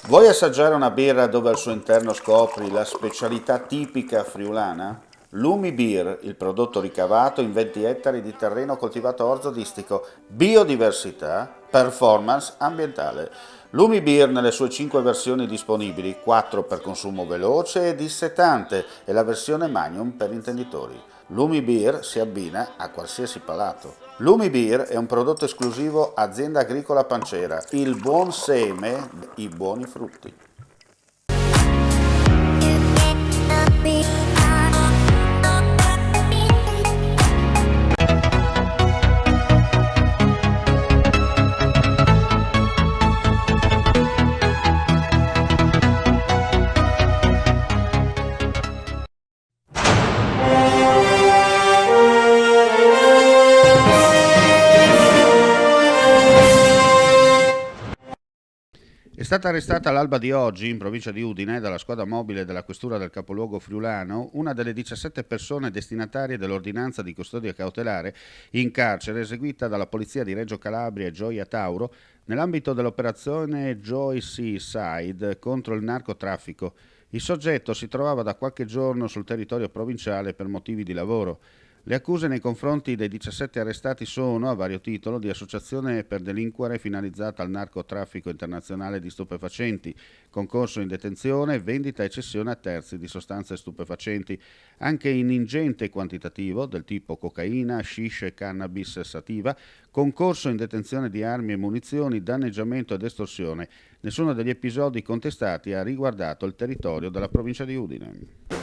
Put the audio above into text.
Vuoi assaggiare una birra dove al suo interno scopri la specialità tipica friulana? Lumi Beer, il prodotto ricavato in 20 ettari di terreno coltivato orzodistico, biodiversità, performance ambientale. Lumi Beer nelle sue 5 versioni disponibili, 4 per consumo veloce e dissetante e la versione Magnum per intenditori. Lumi Beer si abbina a qualsiasi palato. Lumi Beer è un prodotto esclusivo Azienda Agricola Pancera, il buon seme, i buoni frutti. È stata arrestata all'alba di oggi, in provincia di Udine, dalla squadra mobile della questura del capoluogo friulano, una delle 17 persone destinatarie dell'ordinanza di custodia cautelare in carcere eseguita dalla polizia di Reggio Calabria e Gioia Tauro nell'ambito dell'operazione Joy Seaside contro il narcotraffico. Il soggetto si trovava da qualche giorno sul territorio provinciale per motivi di lavoro. Le accuse nei confronti dei 17 arrestati sono, a vario titolo, di associazione per delinquere finalizzata al narcotraffico internazionale di stupefacenti, concorso in detenzione, vendita e cessione a terzi di sostanze stupefacenti, anche in ingente quantitativo, del tipo cocaina, hashish e cannabis sativa, concorso in detenzione di armi e munizioni, danneggiamento ed estorsione. Nessuno degli episodi contestati ha riguardato il territorio della provincia di Udine.